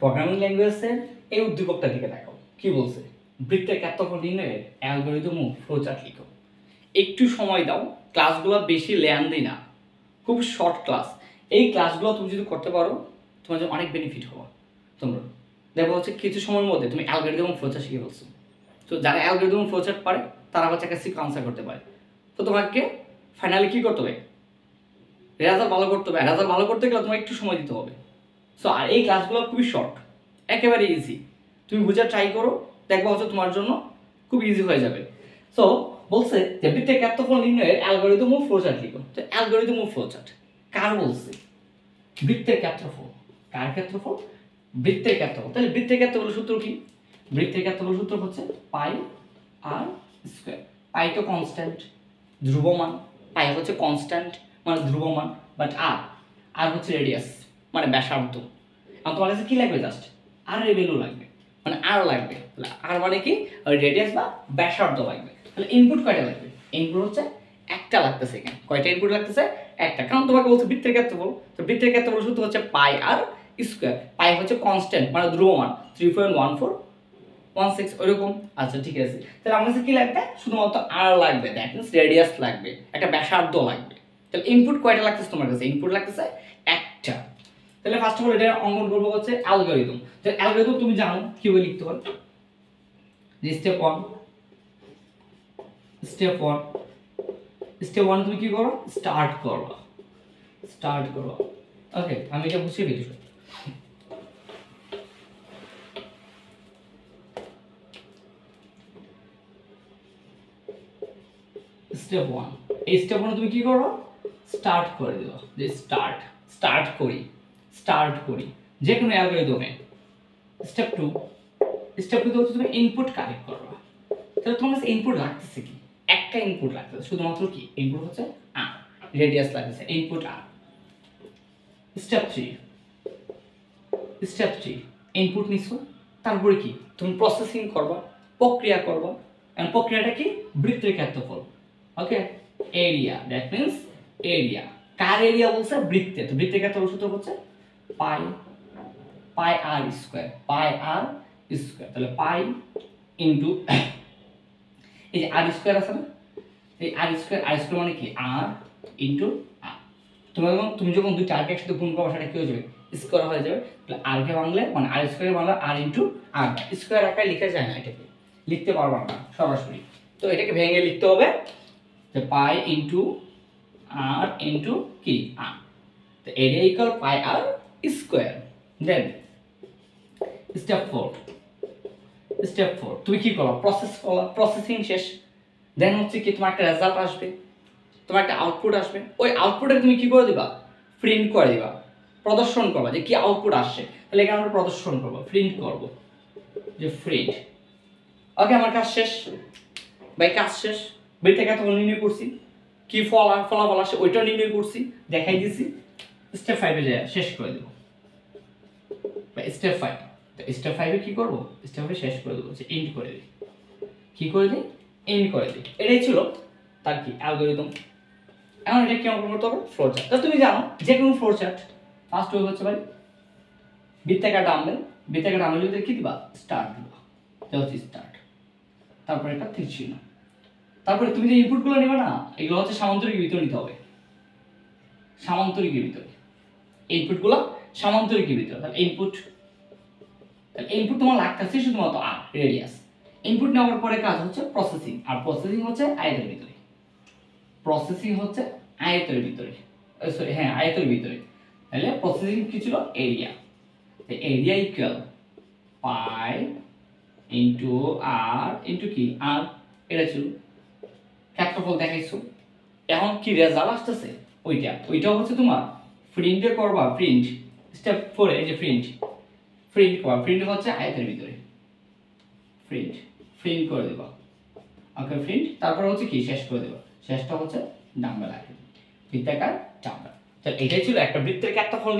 Programming ল্যাঙ্গুয়েজের এই উদ্দীপকটা দিকে তাকাও, কি বলছে? বৃত্তের ক্ষেত্রফল নির্ণয়ের অ্যালগরিদম ও ফ্লোচার্ট লিখো। একটু সময় দাও, ক্লাসগুলো বেশি লেন্দি না, খুব শর্ট ক্লাস। এই ক্লাসগুলো তুমি যদি করতে পারো তোমার জন্য অনেক বেনিফিট হবে। তোমরা দেখো হচ্ছে কিছু সময়ের মধ্যে তুমি অ্যালগরিদম ও ফ্লোচার্ট শিখে ফেলছো। তো যারা অ্যালগরিদম ও ফ্লোচার্ট পারে তারা হচ্ছে একটা সিক আনসার করতে পারে। তো তোমাকে ফাইনালি কী করতে হবে? রেজাল্ট ভালো করতে হবে। রেজাল্ট ভালো করতে গেলে তোমাকে একটু সময় দিতে হবে। সো আর এই ক্লাসগুলো খুবই শর্ট, একেবারে ইজি। তুমি বুঝে ট্রাই করো, দেখবো হচ্ছে তোমার জন্য খুব ইজি হয়ে যাবে। সো বলছে যে বৃত্তের ক্ষেত্রফল নির্ণয়ের অ্যালগরিদম ও ফ্লোচার্ট লিখো। তো অ্যালগরিদম ও ফ্লোচার্ট কার বলছে? বৃত্তের ক্ষেত্রফল। কার ক্ষেত্রফল? বৃত্তের ক্ষেত্রফল। তাহলে বৃত্তের ক্ষেত্রফলের সূত্র কি? বৃত্তের ক্ষেত্রফলের সূত্র হচ্ছে পাই আর স্কয়ার। পাই তো কনস্ট্যান্ট, ধ্রুবমান। পাই হচ্ছে কনস্ট্যান্ট মানে ধ্রুবমান, বাট আর হচ্ছে রেডিয়াস মানে ব্যাসার্ধ। আর তোমার কাছে কি লাগবে? জাস্ট আর এর ভ্যালু লাগবে, মানে আর লাগবে। আর মানে কি? রেডিয়াস বা ব্যাসার্ধ লাগবে। তাহলে ইনপুট কয়টা লাগবে? ইনপুট হচ্ছে একটা লাগতেছে। এখানে কয়টা ইনপুট লাগতেছে? একটা। কারণ তোমাকে বলছে বৃত্তের ক্ষেত্রফল। তো বৃত্তের ক্ষেত্রফল সূত্র হচ্ছে পাই আর স্কয়ার। পাই হচ্ছে কনস্ট্যান্ট মানে ধ্রুবমান 3.1416 ওইরকম। আচ্ছা ঠিক আছে, তাহলে আমার কাছে কি লাগবে? শুধুমাত্র আর লাগবে, দ্যাট মিনস রেডিয়াস লাগবে, একটা ব্যাসার্ধ লাগবে। তাহলে ইনপুট কয়টা লাগতেছে তোমার কাছে? ইনপুট লাগতেছে একটা। তাহলে ফার্স্ট অফ অল এটা অঙ্কন করবো হচ্ছে অ্যালগরিদম। তো অ্যালগরিদম তুমি জানো কিভাবে লিখতে হয়। যে স্টেপ 1 তুমি কি করো? স্টার্ট করবা। ওকে, আমি এটা বুঝিয়ে দিচ্ছি। স্টেপ 1, এই স্টেপ 1 তুমি কি করো? স্টার্ট করে দিও। যে স্টার্ট করি যে কোনো অ্যালগরিদমে। স্টেপ 2 তে হচ্ছে তুমি ইনপুট কালেক্ট করবা। তাহলে তোমার কাছে ইনপুট লাগতেছে কি? একটা ইনপুট লাগতেছে, শুধুমাত্র কি ইনপুট হচ্ছে আর, রেডিয়াস লাগতেছে, ইনপুট আর। স্টেপ 3 ইনপুট নিছো, তারপরে কি তুমি প্রসেসিং করবা, প্রক্রিয়া করবা। এন্ড প্রক্রিয়াটা কি? বৃত্তের ক্ষেত্রফল। Okay, area, that means area. কার এরিয়া বলছে? বৃত্তে। তো বৃত্তের ক্ষেত্রফল সূত্র হচ্ছে পাই আর স্কয়ার। তাহলে পাই ইনটু এই যে আর স্কয়ার আছে না, এই আর স্কয়ার মানে কি? আর ইনটু আর। তুমি যখন দুইটা আরকে একসাথে গুণ করবে সেটা কি হয়ে যাবে? স্কয়ার হয়ে যাবে। তাহলে আর কে বাংলে মানে আর স্কয়ার বাংলা আর ইনটু আর। স্কয়ার আকারে লেখা যায় না, এটাকে লিখতে পারবা না সরাসরি। তো এটাকে ভেঙে লিখতে হবে যে পাই ইনটু আর ইনটু কি? আর। তো এরিয়া ইকুয়াল পাই আর স্কয়ার। দেন স্টেপ 4 তুমি কি করবা? প্রসেসিং শেষ। দেন হচ্ছে কি তোমার একটা রেজাল্ট আসবে, তোমার একটা আউটপুট আসবে। ওই আউটপুটে তুমি কি করে দিবা? প্রিন্ট করে দিবা, প্রদর্শন করবা যে কি আউটপুট আসছে। তাহলে এখানে আমরা প্রদর্শন করবো, প্রিন্ট করবো, যে প্রিন্ট। ওকে, আমার কাজ শেষ ভাই, কাজ শেষ। বৃত্তের ক্ষেত্রফল নির্ণয় করছি, কি ফলাফল আসে ওইটাও নির্ণয় করছি, দেখাই দিছি। স্টেপ 5 এ যায় শেষ করে দেবো। স্টেপ 5, স্টেপ 5 এ কি করবো? স্টেপ 5 শেষ করে দেবো, যে এন্ড করে দিই। কি করে দিই? এন্ড করে দিই। এটাই ছিল তার কি অ্যালগরিদম। এখন এটা কি অঙ্কন করতে হবে? ফ্লোচার্ট। তো তুমি জানো যে কোনো ফ্লোচার্ট ফার্স্ট ওয়ে হচ্ছে ভাই বৃত্তাকার ডাম্বেল যদি কি দিবা? স্টার্ট দিবা। এটা হচ্ছে স্টার্ট, তারপরে একটা তীর চিহ্ন। তারপরে তুমি যে ইনপুটগুলো নেবে না, এগুলো হচ্ছে সামান্তরিক ভিতরে নিতে হবে। সামান্তরিকের ভিতরে ইনপুটগুলো সামান্তরিকের ভিতরে। তাহলে ইনপুট তোমার লাগতেছে শুধুমাত্র আর, রেডিয়াস। ইনপুট নেওয়ার পরে কাজ হচ্ছে প্রসেসিং, আর প্রসেসিং হচ্ছে আয়তের ভিতরে। আয়তের ভিতরে। তাহলে প্রসেসিং কি ছিল? Area. Area equal pi into R into কি? আর। এটা ছিল ক্ষেত্রফল দেখাইছো। এখন কি রেজাল্ট আসতেছে? ওইটাও হচ্ছে তোমার প্রিন্টে করবা। প্রিন্ট স্টেপ 4 এই যে প্রিন্ট করবা। প্রিন্ট হচ্ছে আয়তের ভিতরে, প্রিন্ট করে দেবা। ওকে, প্রিন্ট। তারপর হচ্ছে কি? শেষ করে দেবা। শেষটা হচ্ছে ডাম্বেল আকার, বৃত্তাকার ডাম্বেল। তাহলে এটাই ছিল একটা বৃত্তের ক্ষেত্রফল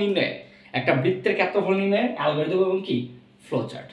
নির্ণয়, অ্যালগরিদম এবং কি ফ্লোচার্ট।